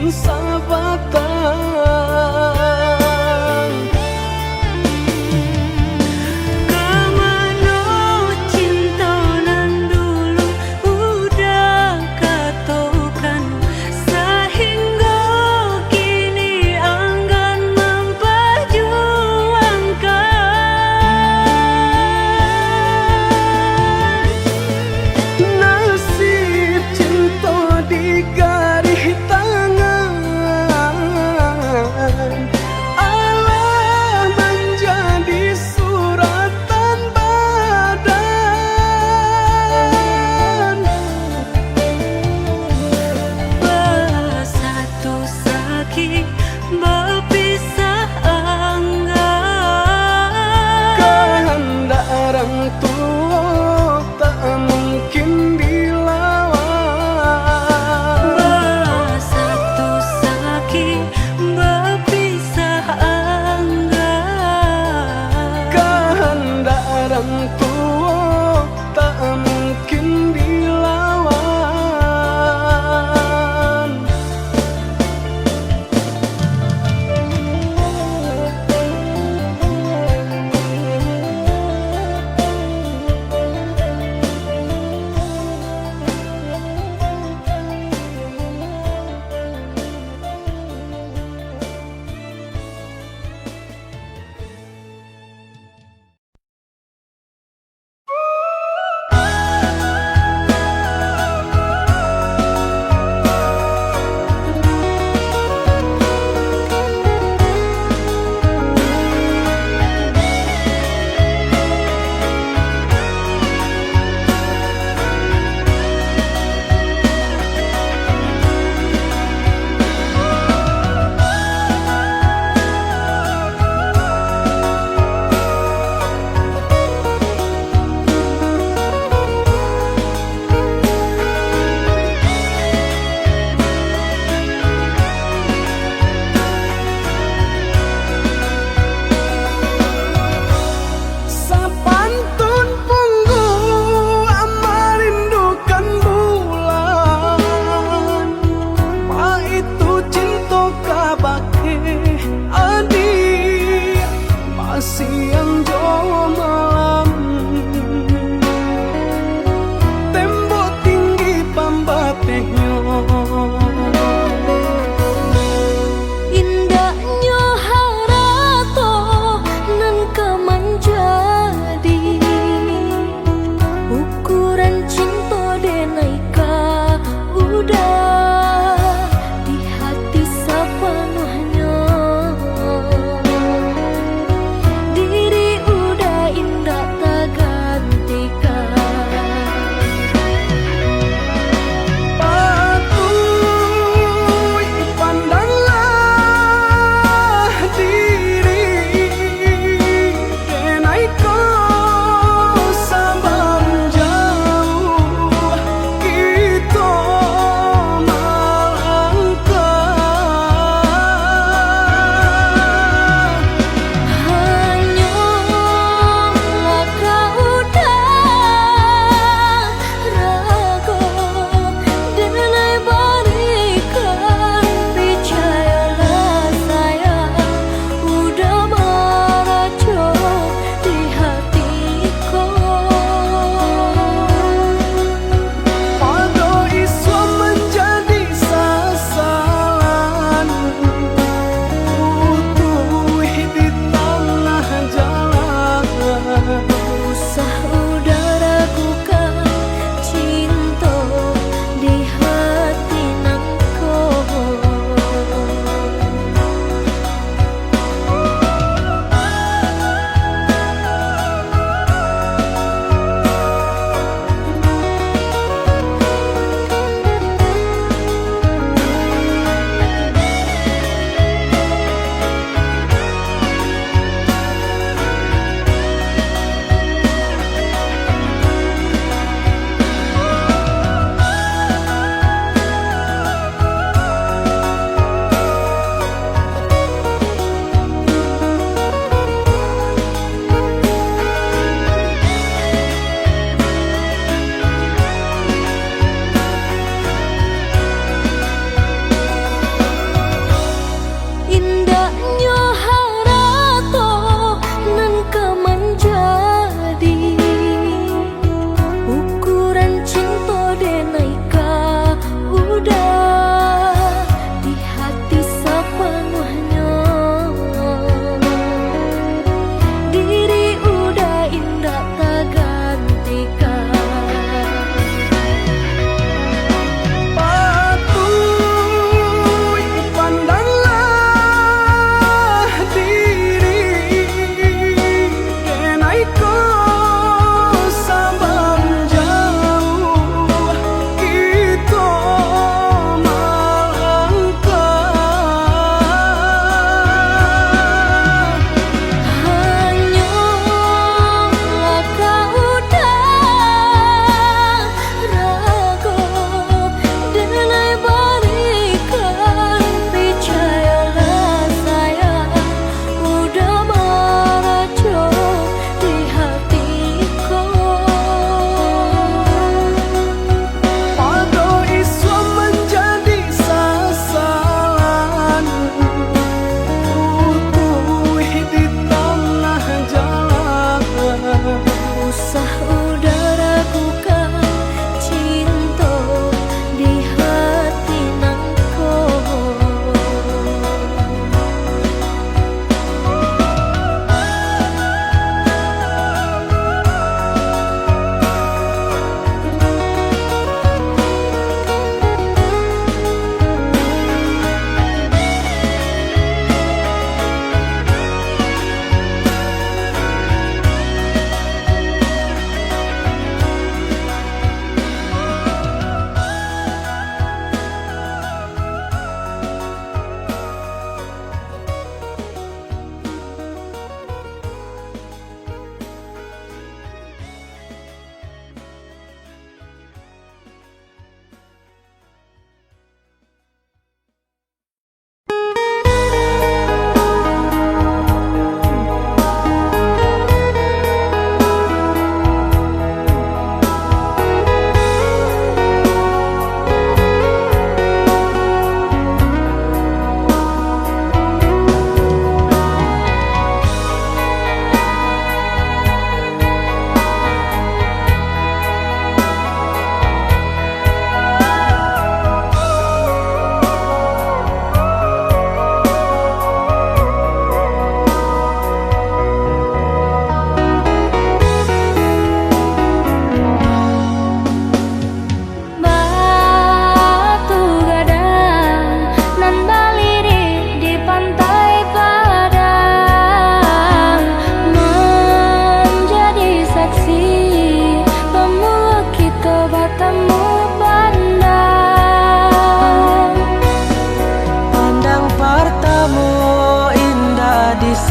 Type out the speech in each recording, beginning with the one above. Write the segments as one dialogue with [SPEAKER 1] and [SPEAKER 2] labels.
[SPEAKER 1] jadikan sahabatan.
[SPEAKER 2] Kemana cinta nan dulu udah katokan, sehingga kini enggan memperjuangkan.
[SPEAKER 1] Nasib cinta di garis tangan,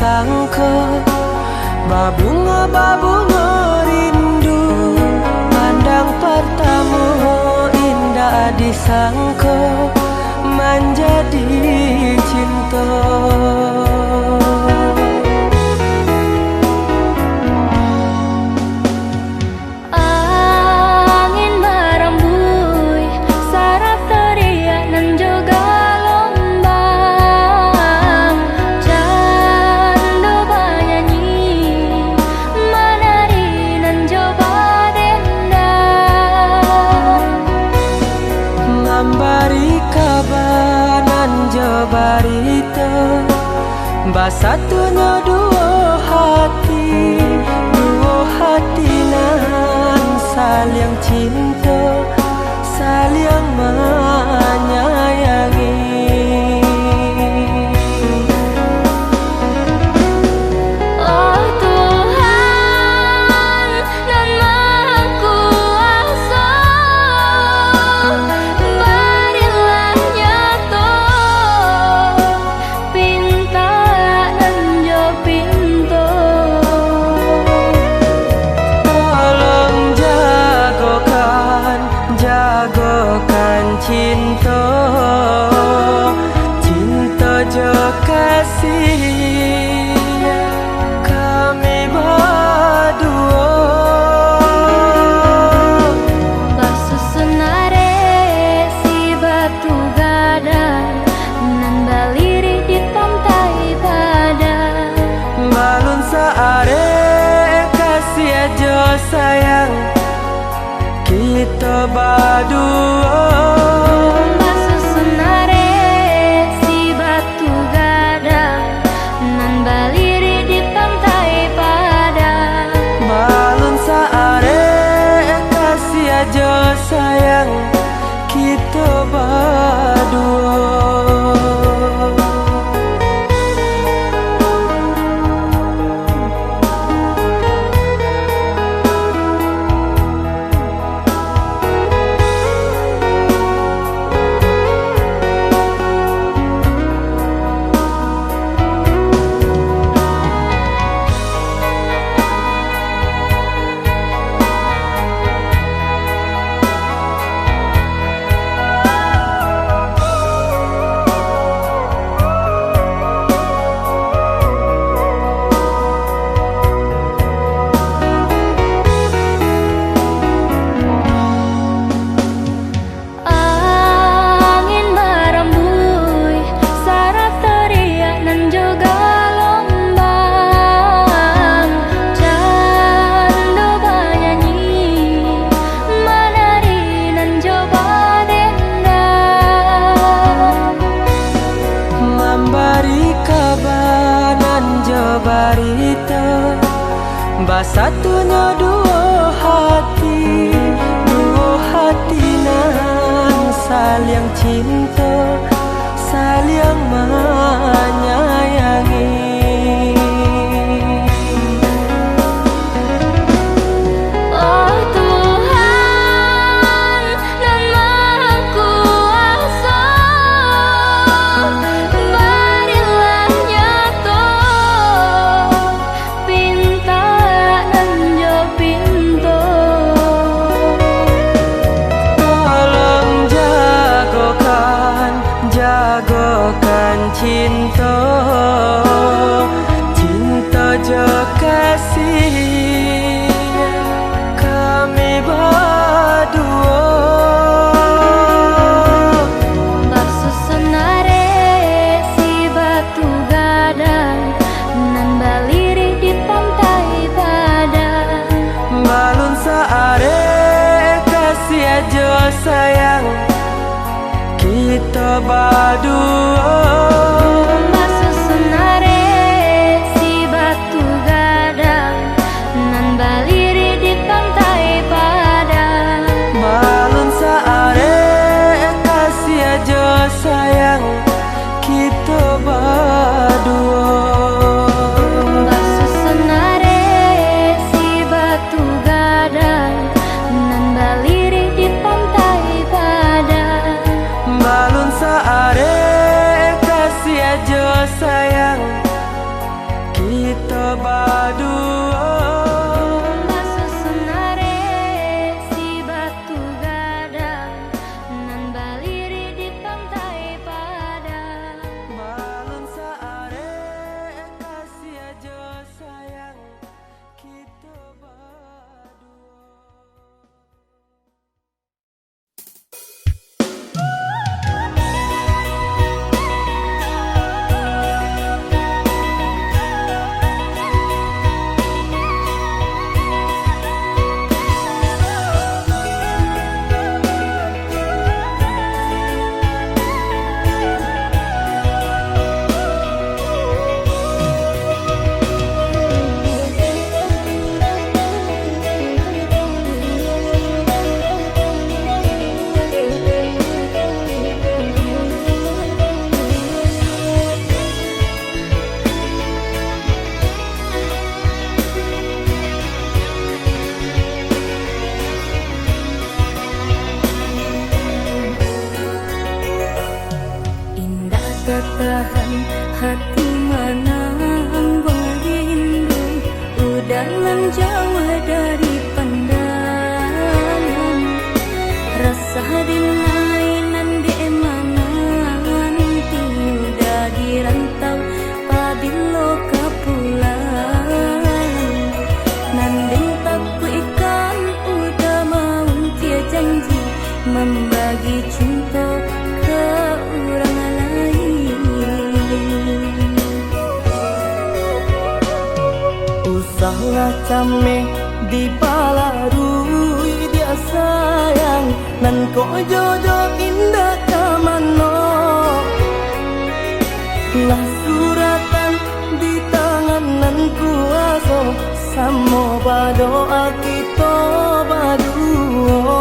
[SPEAKER 1] disangka, babunga rindu pandang pertama, indah disangka menjadi cinta. Barita basatunya dua hati nan saling cinta, saling menyayangi.
[SPEAKER 2] Oh Tuhan dan Maha Kuasa, berilah nyata cinta, cinta jo kasih kami berdua. Basusunare si batu gadang nan baliri di pantai badan, balun saare kasih aja sayang kita berdua. Sayang kita berdua. Barita basatunya dua hati nan saling cinta, saling menyayangi. Cinta, cinta jo kasih kami berdua. Basusunare si batu gadang nan baliri di pantai badan, balun saare kasih aja sayang kita berdua. Sayang kita berdua. Basusunare si batu gadang nan baliri di pantai badan, balun saare kasih aja sayang
[SPEAKER 1] kita berdua.
[SPEAKER 2] Masusunare si batu gadang nan baliri di pantai Padang.
[SPEAKER 1] Balon saare kasih aja sayang kita berdua.
[SPEAKER 2] Indah tertahan hati menang berindu, udahan jauh dari pandangan. Rasa dilainan di emanan tiudah di rantau pabilo kepulang. Nanding takku ikan udah mau tia janji membagi cinta ke orang lain.
[SPEAKER 1] Usahlah came di balarui dia sayang nan ko jodoh indah kamano. Lah suratan di tangan nan kuaso samo badoa kita berdua.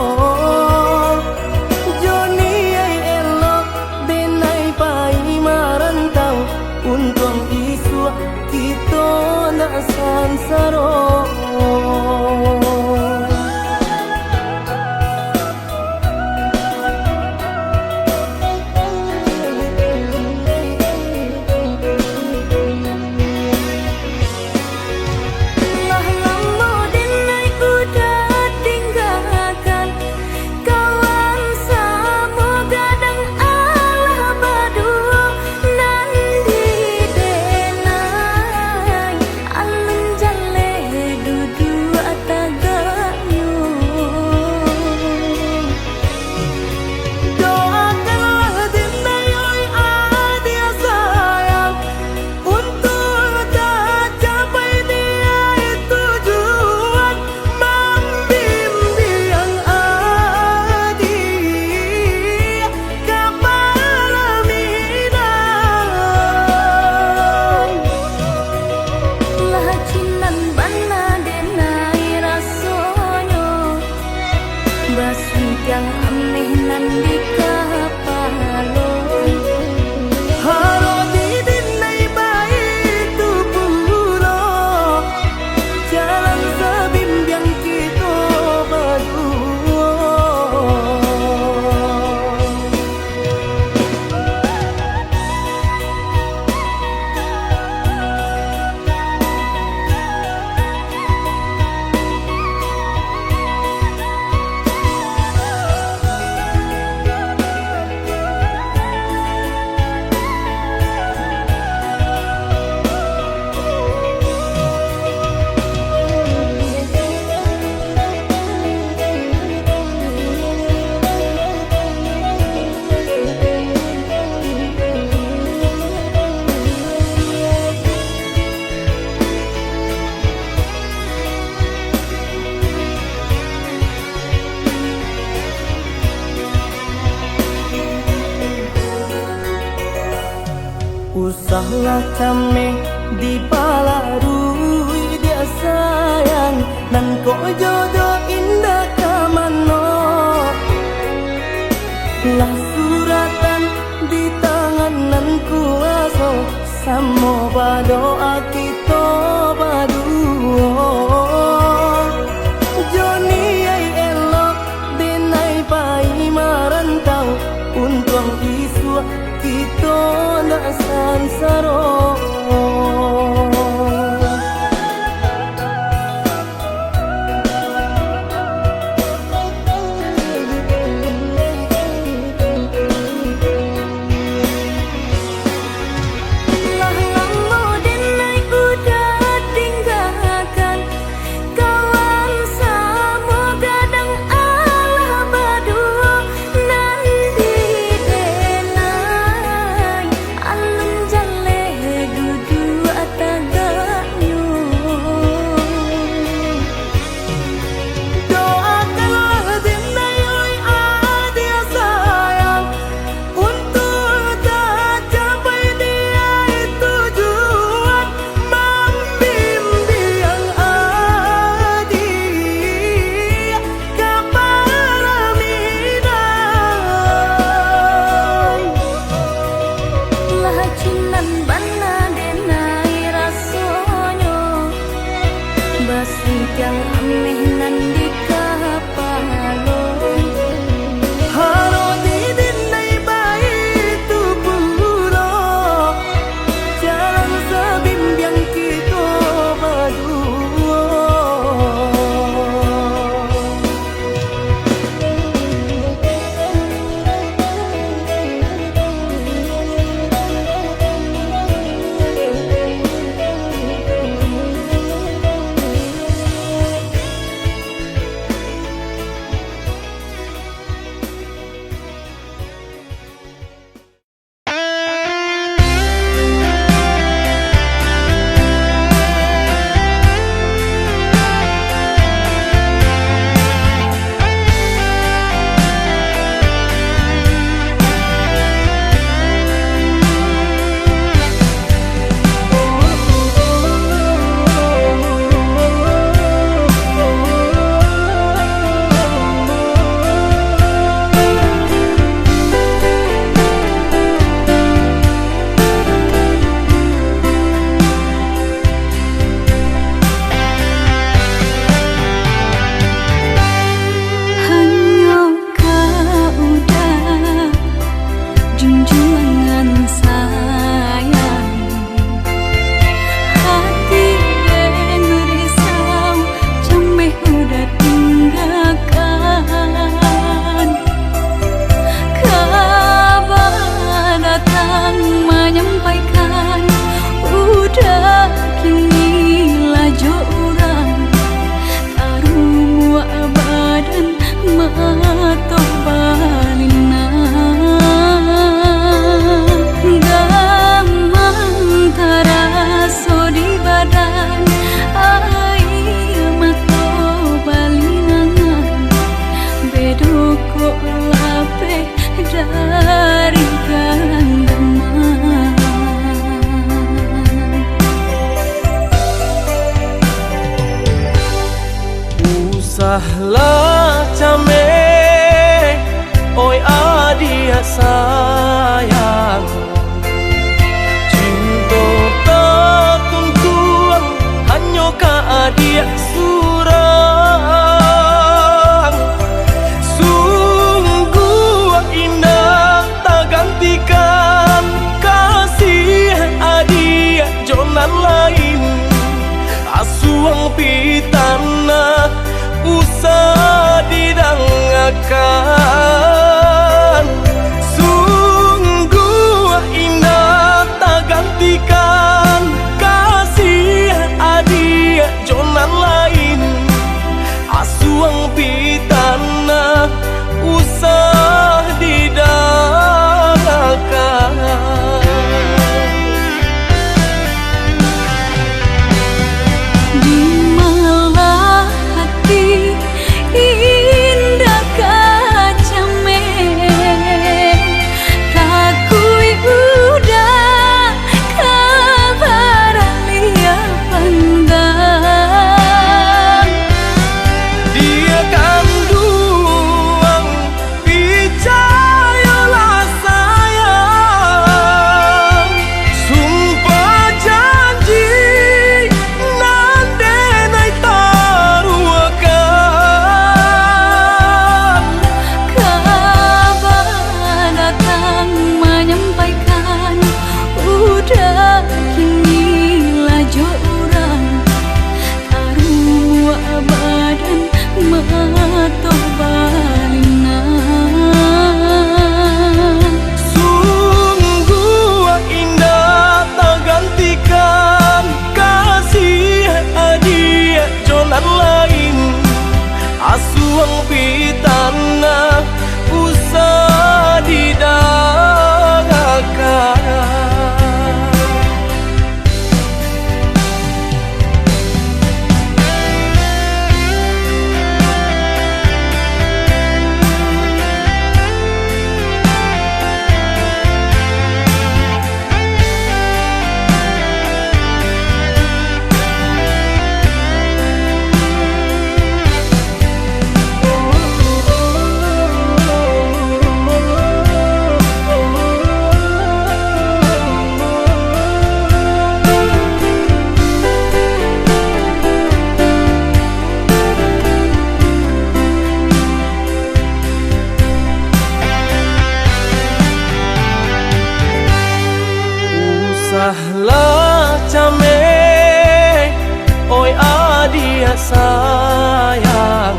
[SPEAKER 1] Joni ay elok denai pai marantau untung isu kita nak sansaro.
[SPEAKER 2] Lah lama denai udah tinggalkan kawan sama gadang Allah berdua nan di denai alun jale duduk tagayu.
[SPEAKER 1] Doakanlah denai oi adia sayang untuk tak capai dia tujuan membimbing adi kepala minang.
[SPEAKER 2] Lah cinan bana denai rasonyo baswi yang aneh nan di kapalo.
[SPEAKER 1] Haro di denai baik tu puro jalan sebimbing kita berdua. Usahlah came di balarui dia sayang nan ko jodoh indah kamano. Lah suratan di tangan nan kuaso samo badoa kita berdua. Joni ay elok denai pai marantau untung isu kita nak sansaro. Usahlah cameh, oi adia sayang, cinta tak tuntuan hanya ka adia surang. Sungguh indah tak gantikan kasih adia jonan lain. Asuang pitana usah didangakan. Sungguh indah tak gantikan kasih adia jonan lain. Asuang pitana usah didangakan. Asuang pitana usah didangakan. Usahlah cameh, oi adia sayang,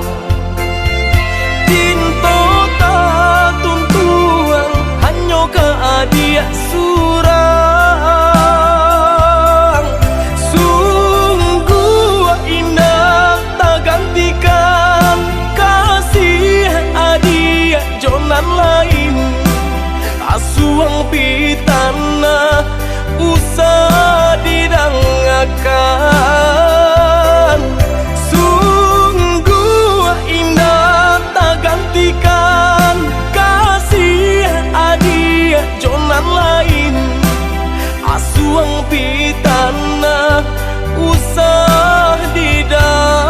[SPEAKER 1] cinta tak tuntuan hanya ka adia surang. Sungguh indah tak gantikan kasih adia jonan lain. Asuang pitana usah didangakan. Sungguh indah tak gantikan kasih adia jonan lain. Asuang pitana usah didangakan.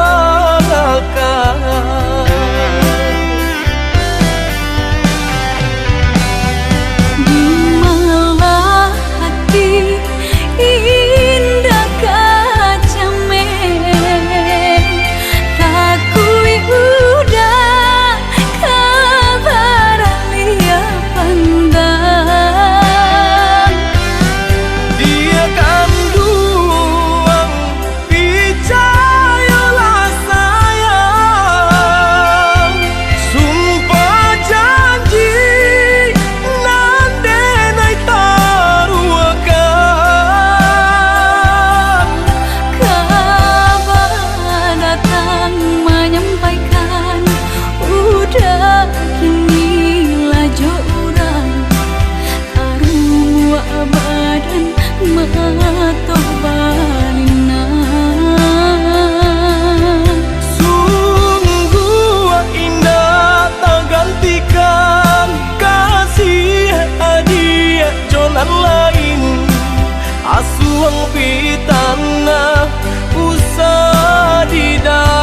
[SPEAKER 1] Sungguh indah tak gantikan kasih adia jonan lain. Asuang pitana usah didangakan.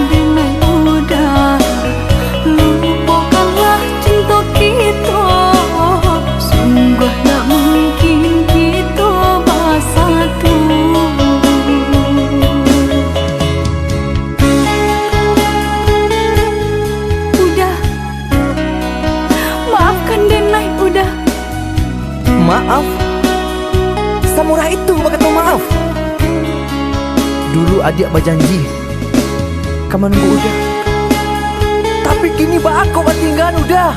[SPEAKER 2] denai udah, lupakanlah cinta kita. Sungguh tak mungkin kita bersatu. Udah, maafkan denai udah.
[SPEAKER 3] Maaf? Samurah itu kata maaf. Dulu adik berjanji kamu nunggu udah, tapi kini aku tinggal udah.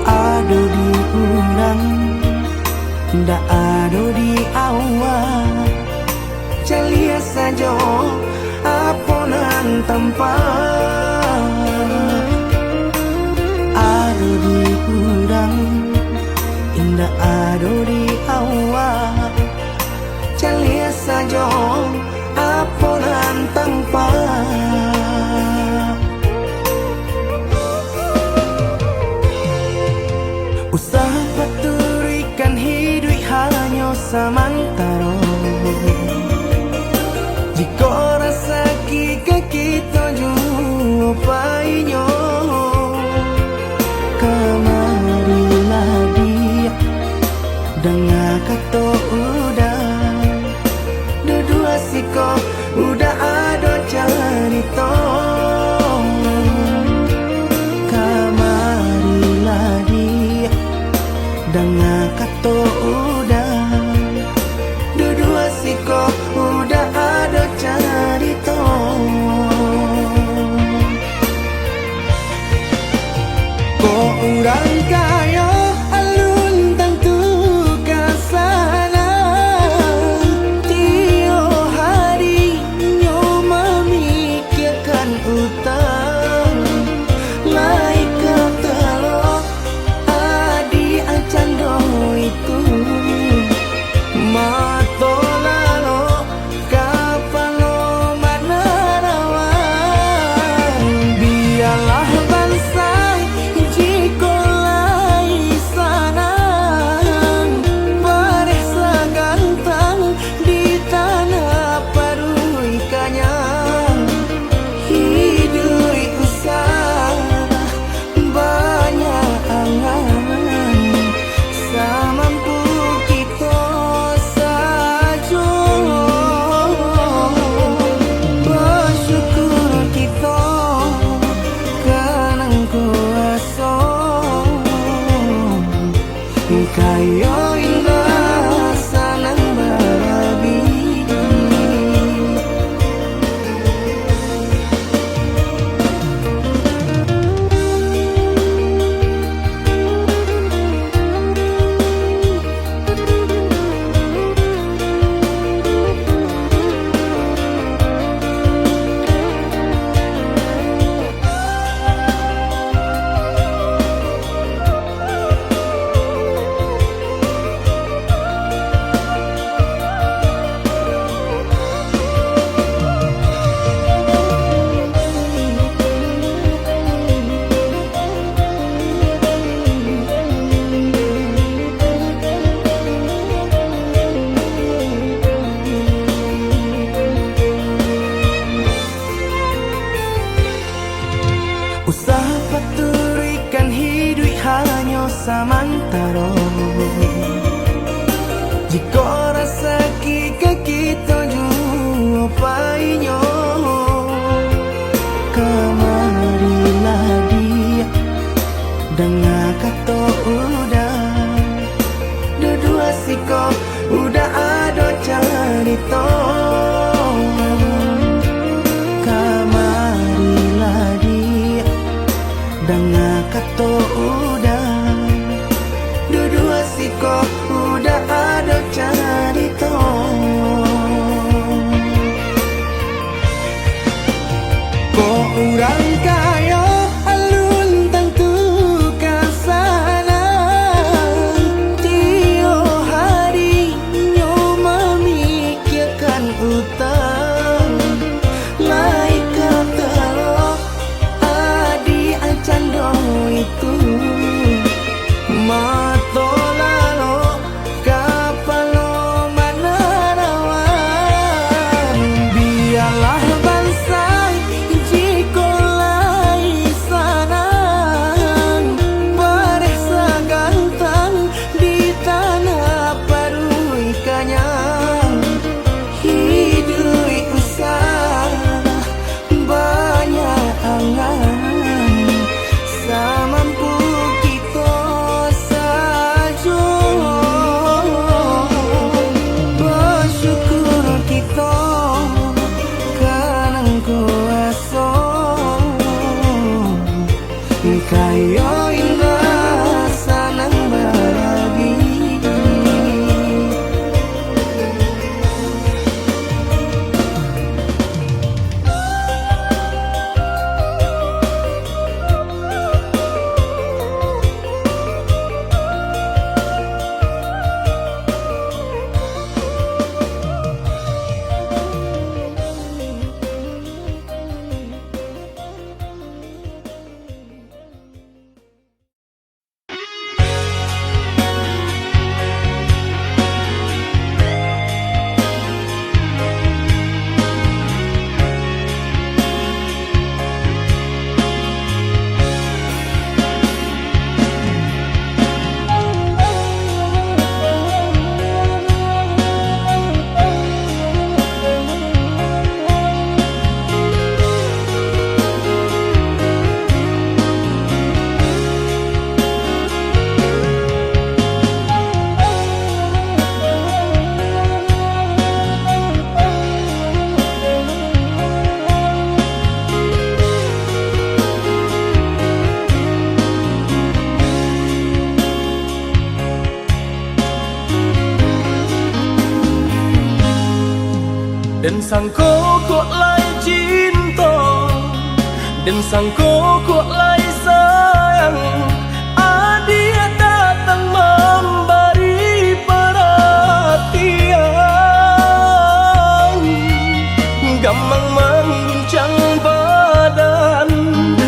[SPEAKER 3] Ado di urang, ndak ado di awal. Celia saja aponan tanpa. Ado di urang, ndak ado di awal. Celia saja aponan tanpa. Usaha paturikan hidup hanya samantara. Jika rasa kita jumpai-nya, kemarilah dia dengan kata udah. Dua siko udah ada cerita. Kemarilah dia dengan kata udah. Dua siko udah ada cerita. Kok orang kaya alun tentu kasana. Tio hari nyo memikirkan utang. Lai ketelo adi acando itu. Mato lalo kapalo manarawan. Biarlah bangsa jika lai sanang. Paresa gantang di tanah parui kanyang. Hidup usah banyak angan. Samampu kita saja. Bersyukur kita kanang kuasa. Kaya indah sanang barabi.
[SPEAKER 1] samantaro. Jika rasa kita jua painyo, kamarilah dia dengar kata udah dua siko udah ada cerita. Kamarilah dia dengar kata udah dua siko udah ada cerita. Kok orang kaya alun tentu kasana, tio hari nyo memikirkan utang. Lain kata adi acando itu mato lalo kapalo manarawan. Biarlah bansai jiko lai sanang, paresa gantang di tanah parui kanyang. Hidui usah banyak angan, samampu kita saja. Bersyukur kita kanang kuasa kaya indah sanang berbagi. Dan sangko kok lai cinta, dan sangko kok lai sayang. Adia datang memberi perhatian, gamang mengguncang badan,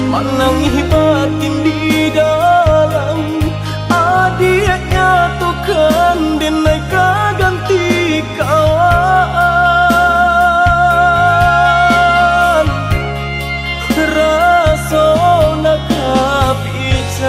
[SPEAKER 1] menangis batin di dalam. Adia nyatukan dan naik ganti kawan. Rasa nak bicara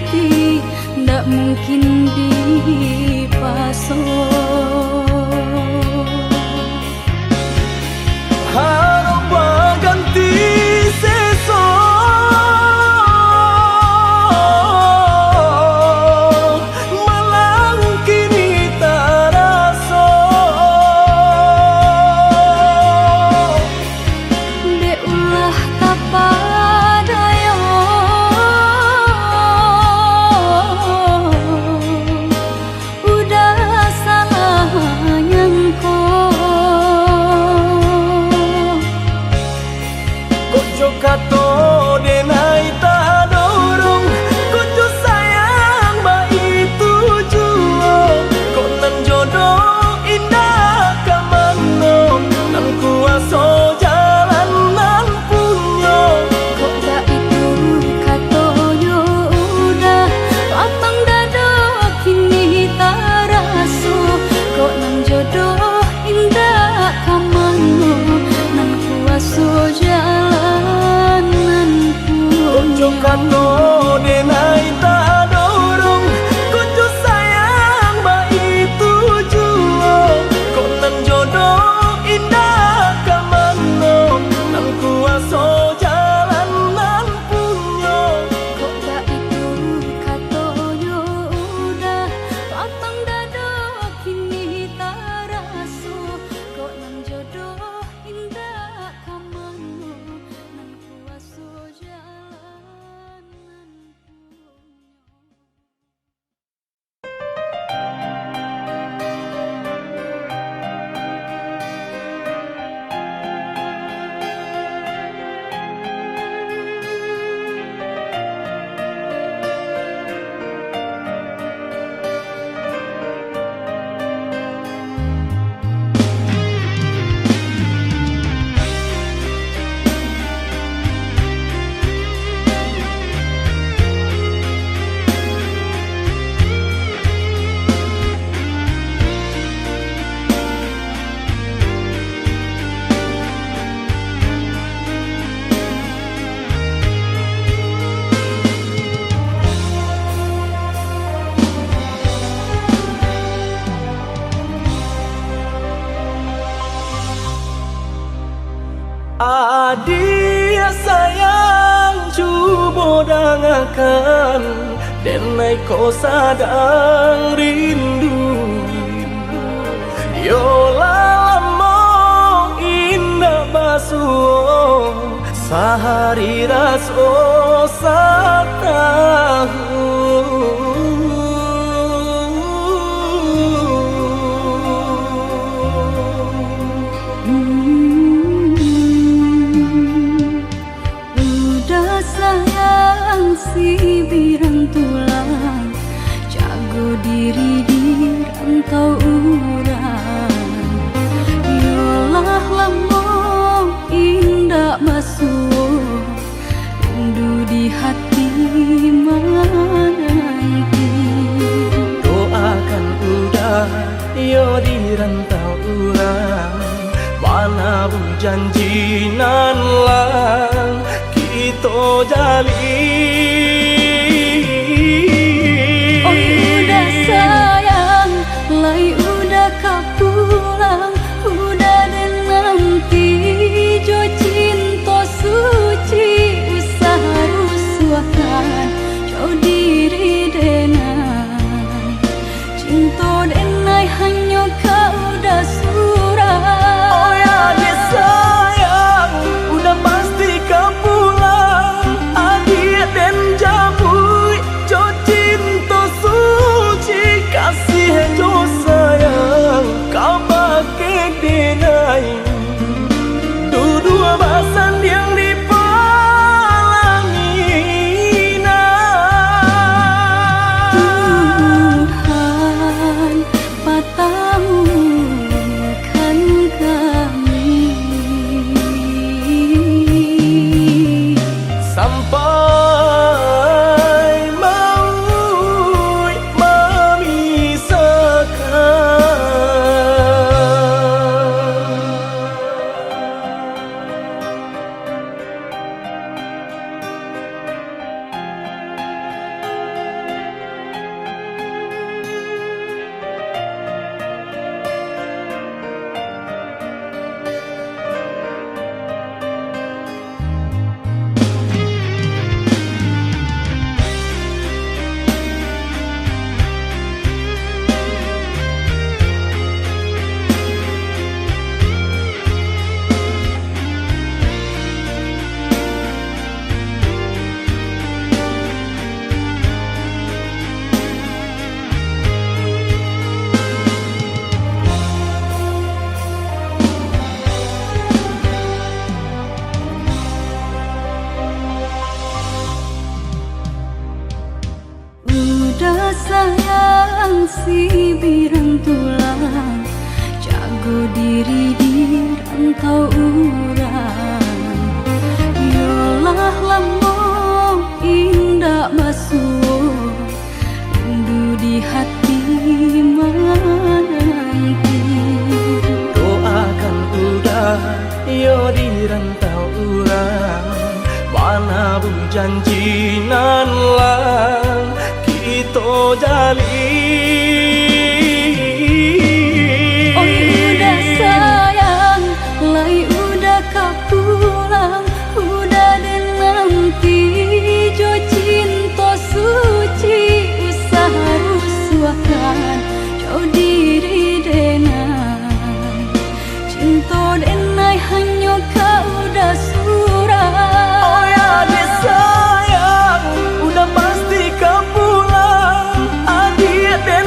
[SPEAKER 2] hati ndak mungkin dipasok.
[SPEAKER 1] Harap ganti sesok, malang kini taraso.
[SPEAKER 2] Dek ulah tapadayo, udah salah nyangko.
[SPEAKER 1] Kojo kato denai tak dorong, kojo sayang ba itu juo. Kok nan jodoh indah kamano, nan kuaso jalan nan punyo.
[SPEAKER 2] Kok gak itu katoyo udah lapang dado kini taraso. Kok nang jodoh indah kamano, nang kuaso jalan nan
[SPEAKER 1] Kojo
[SPEAKER 2] punyo.
[SPEAKER 1] kato denai tak dorong, kojo sayang ba itu juo. Kok nan jodoh indah kamano, nan kuaso jalan nan punyo.
[SPEAKER 2] Kok gak itu katoyo udah lapang dado kini taraso. Kok nang jodoh indah kamano, nang kuaso jalan nan punyo.
[SPEAKER 1] Adia sayang cubo dangakan, denai ko sadang rindu. Yo lamo indah basuh, sehari raso
[SPEAKER 2] Udah sayang si birang tulang, jago diri di rantau urang. Yolah lamo indah masuk, rindu di hati menanti.
[SPEAKER 1] doakan udah yo di rantau urang, mana bu janji nan lang kita jalin.
[SPEAKER 2] Oh udah sayang, lai udah kau pulang, udah dan nanti jo cinta suci usaha rusuhkan jauh diri denai. Cinta denai hanya kau udah surah.
[SPEAKER 1] Oh ya dia sayang, udah pasti kau pulang. Adik dan jabui, cuci
[SPEAKER 2] si birang tulang, jago diri di rantau urang. Yolah lambung indah basuh, rindu di hati menanti.
[SPEAKER 1] Doakan udah yo di rantau urang, mana bu janji nan lang kita jalin.
[SPEAKER 2] Oi udah sayang, lai udah kau pulang, udah dan nanti jo cinta suci usaha rusuhkan jauh diri denai. Cinta denai hanya kau udah surah.
[SPEAKER 1] Oh ya deh sayang, udah pasti kau pulang. Adik dan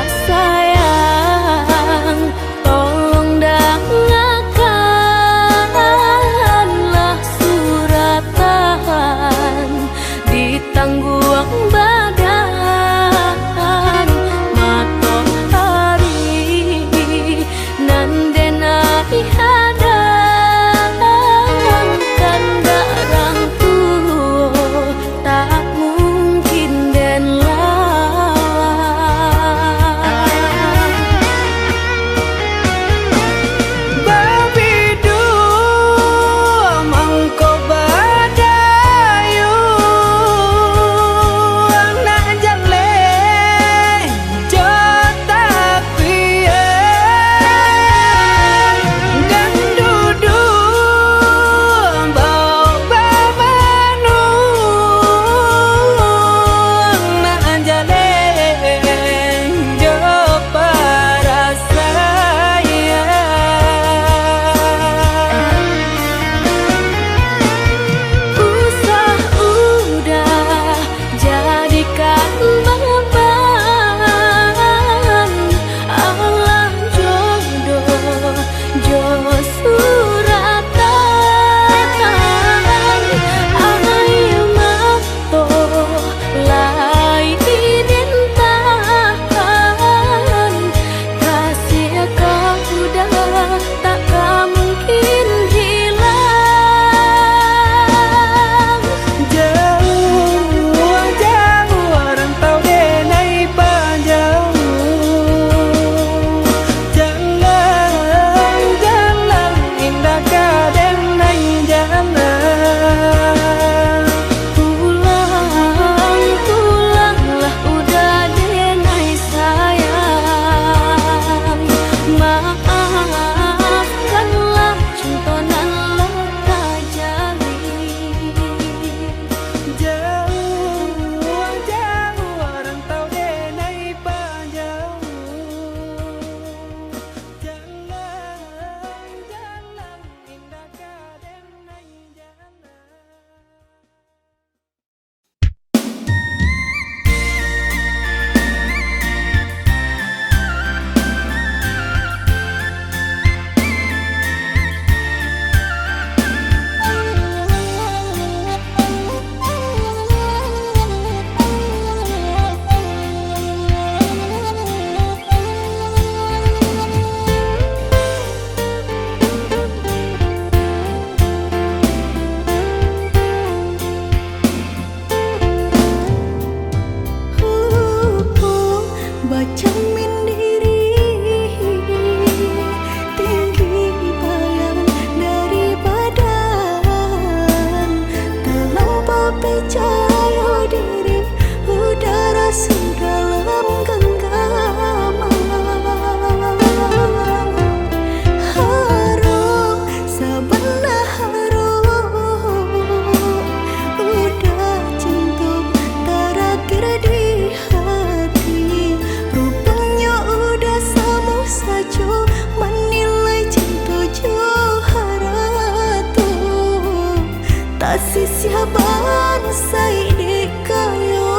[SPEAKER 2] sayang, tolong dengarkanlah suratan ditangguang badan matahari nan denai hadang kandarang tuo tak mungkin den lawan
[SPEAKER 1] Babidu mangko badayu anak jale jota pian dan dudu bau babanu anak jale jo para saya
[SPEAKER 2] usah udah jadikan beban alam jodoh jo suratan ayo mato lai dintahan kasih kau udah tak mungkin hilang
[SPEAKER 1] jauh jauh rantau denai panjang jalan jalan indah kadenai jalan
[SPEAKER 2] pulang pulanglah udah denai sayang maafkanlah contonan leka jalin
[SPEAKER 1] jauh jauh rantau denai panjang jalan jalan indah kadenai jalan
[SPEAKER 2] baca mindiri tinggi bayang dari badan terlampau percaya diri udara sedalam genggaman harum sebelah harum udah cinta terakhir di hati rupanya udah sama saja menilai cinta Johara tu tak sisiaban saya dikayo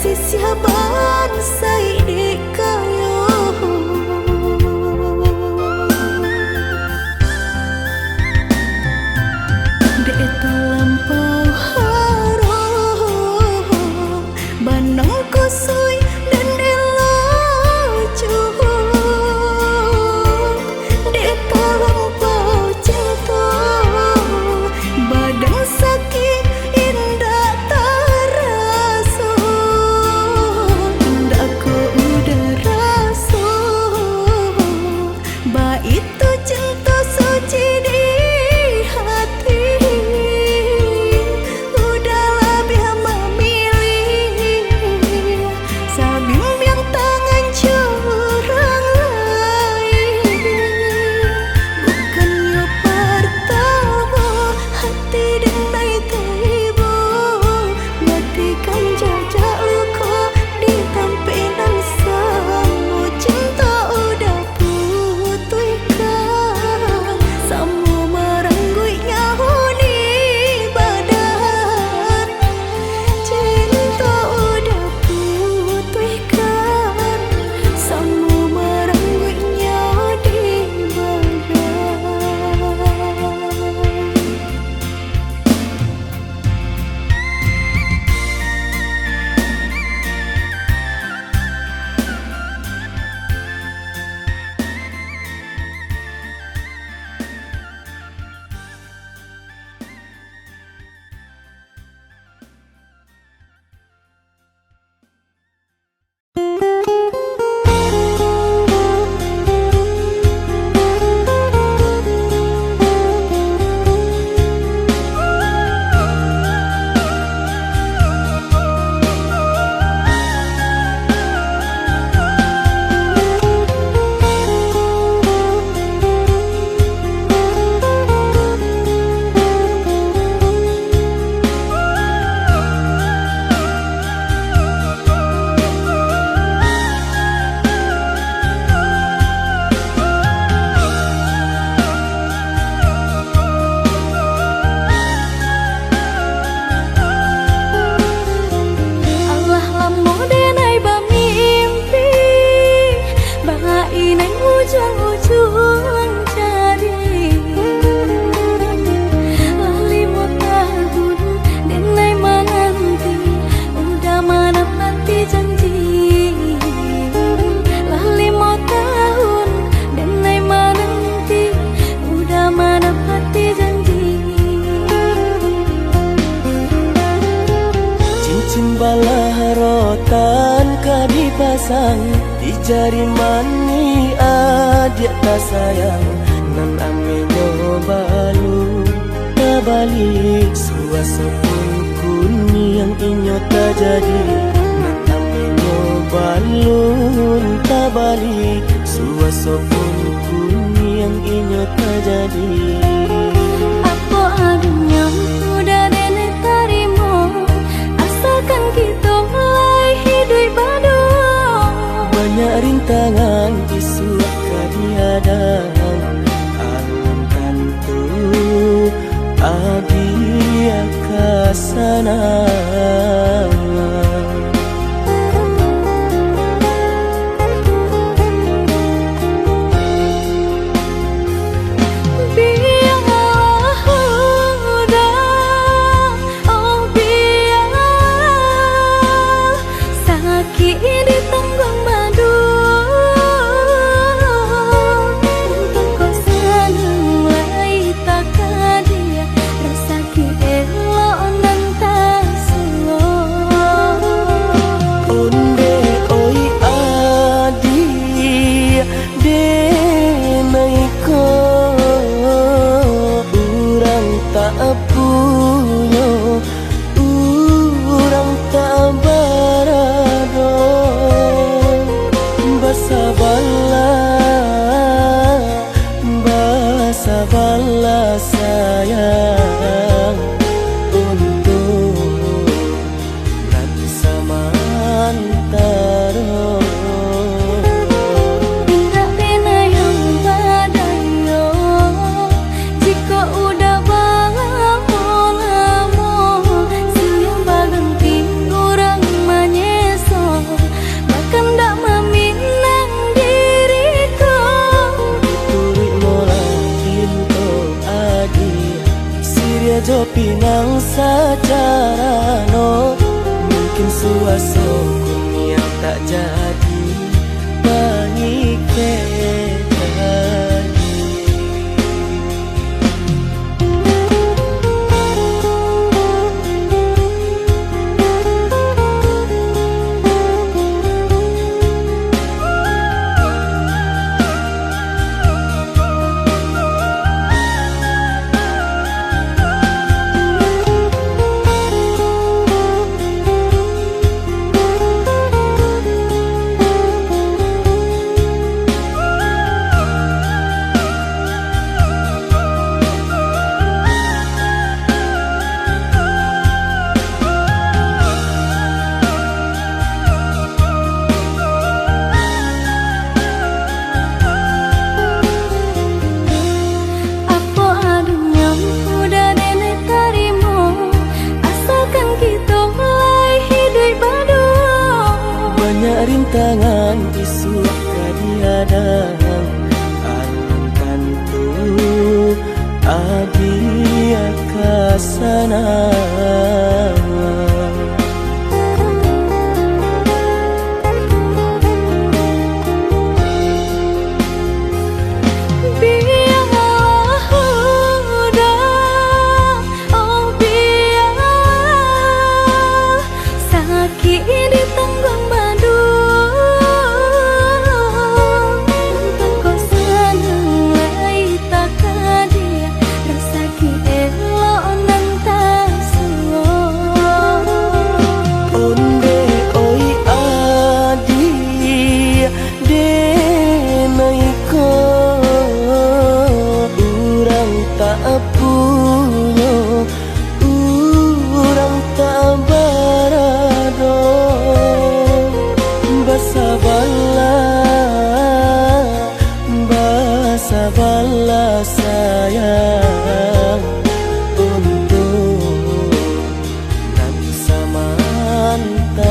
[SPEAKER 2] sisiaban saidi kayo dek terlampau harum banang kusui dan elacu dek terlampau cinta badan sakit indah terasa indah ku udah rasa ba itu cinta suci di hati udah lebih memilih sabim yang tangan curang lain bukannya pertama hati denai tiba matikan jajak luka di tampilan semua cinta udah putihkan semua merenggut nyawa di badan cinta udah putihkan semua merenggut nyawa di Allah lamo denai bamimpi bahain yang ujung-ujung cari lali mau tahun denai menanti udah menepati janji lali mau tahun denai menanti udah menepati janji
[SPEAKER 1] Cincin balah rotan ka dipasang di jari mani adik tak sayang nan amenyo balu tak balik suasa pun kuni yang inyo tak jadi nan amenyo balu tak balik suasa pun kuni yang inyo tak jadi
[SPEAKER 2] apa adanya udah nenek tarimo asalkan kita mulai hidup baru
[SPEAKER 1] banyak rintangan isuah kadihadang alam tentu adia kasana sayang untuk nanti sama antara
[SPEAKER 2] Indah pena yang badayo jika udah bangun lamo siang baganti orang manyes
[SPEAKER 1] Sirya jo pinang sajarano, mungkin suaso yang tak jadi mengikatkan. Rintangan isu kadiadang alam tentu adia kasana. Sabarlah sayang untuk nanti samantara.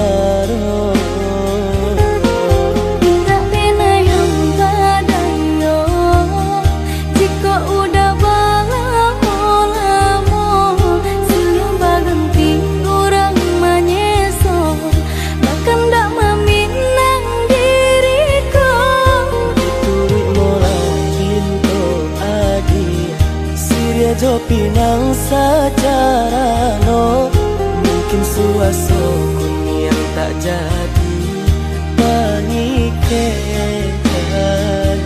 [SPEAKER 2] Tak bela yang badayo, jika udah lamo siang baganti orang manyeso, bahkan tak meminang diriku.
[SPEAKER 1] Turut molang Sirya jo pinang sajarano, mungkin suaso yang tak jadi mengikatkan.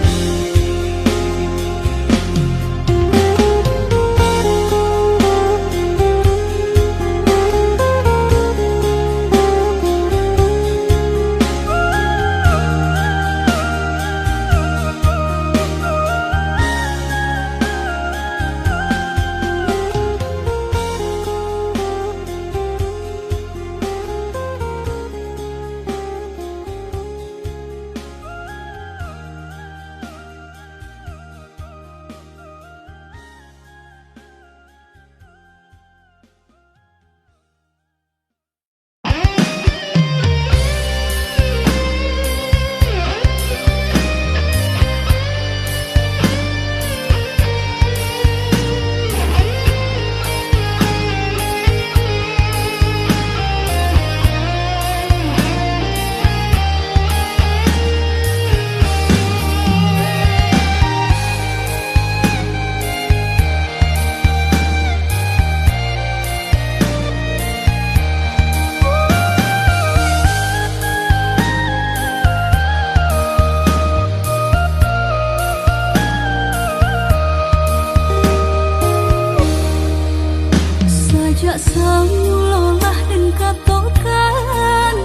[SPEAKER 2] Sejak semulalah dan katakan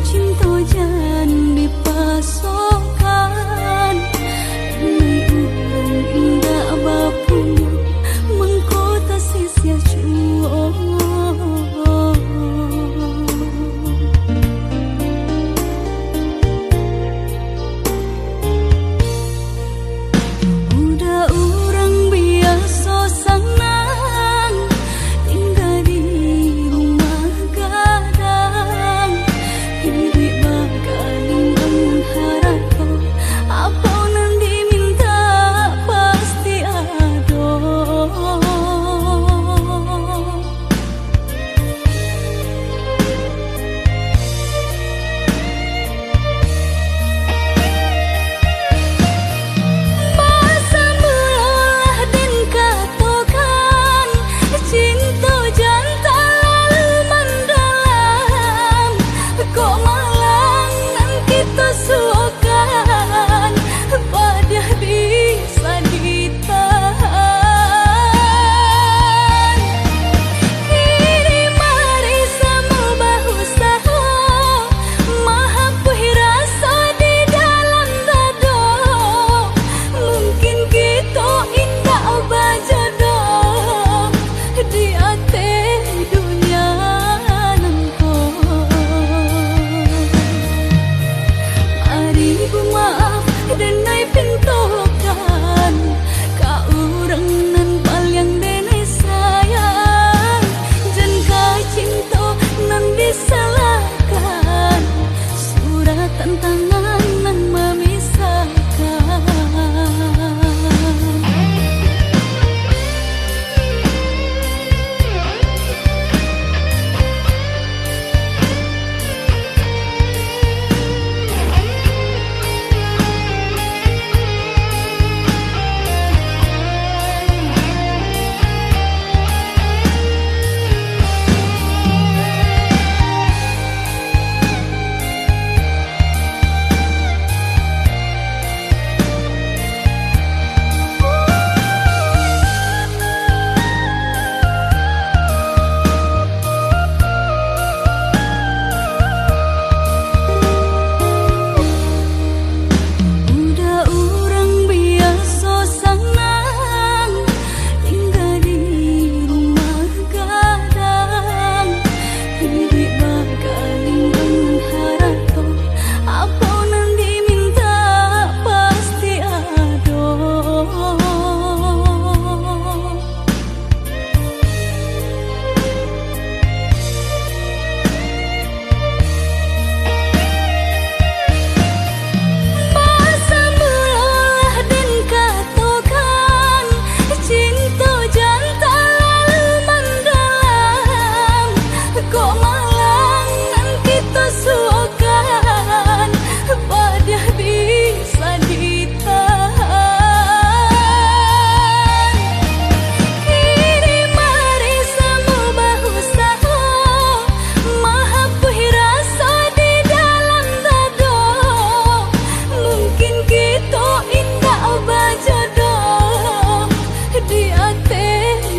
[SPEAKER 2] cinta jangan dipasokkan. Ini ulang indah bapunya mengkota sia jua. Udah orang biasa senang tinggal di rumah gadang.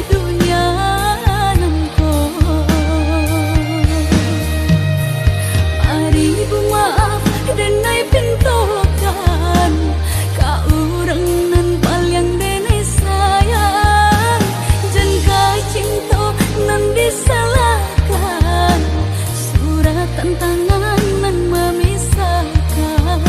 [SPEAKER 2] dunia nangko. Mari bu maaf dan nai pintokan ka urang nan paling dene sayang. Jan ka cinta nan disalahkan, surat tantangan nan memisahkan.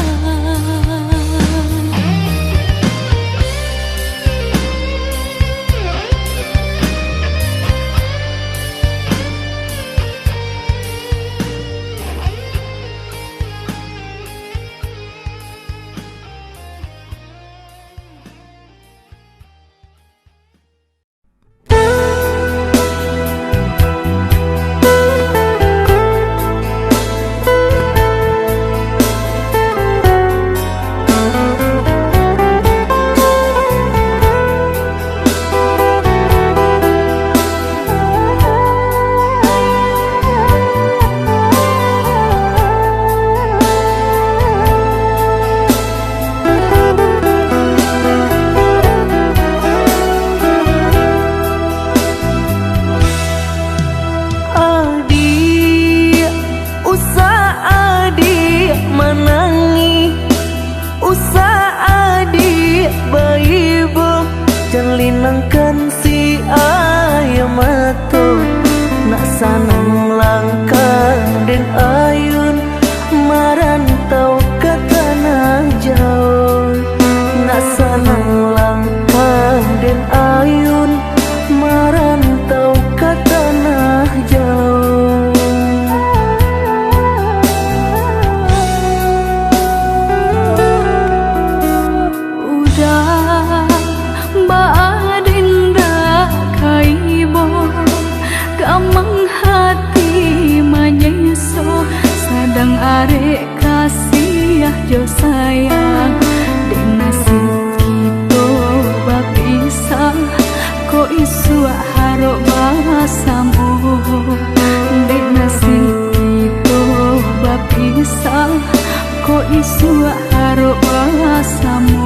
[SPEAKER 3] Linangkan si ayam mato nak sanang langkah dan ayun marantau ke tanah jauh. Nak sanang langkah dan ayun marantau ke tanah jauh.
[SPEAKER 2] Udah gamang hati menyeso sadang arek kasih jo sayang. Di nasib kita bapisah ko isu harok bahasamu. Di nasib kita bapisah ko isu harok bahasamu.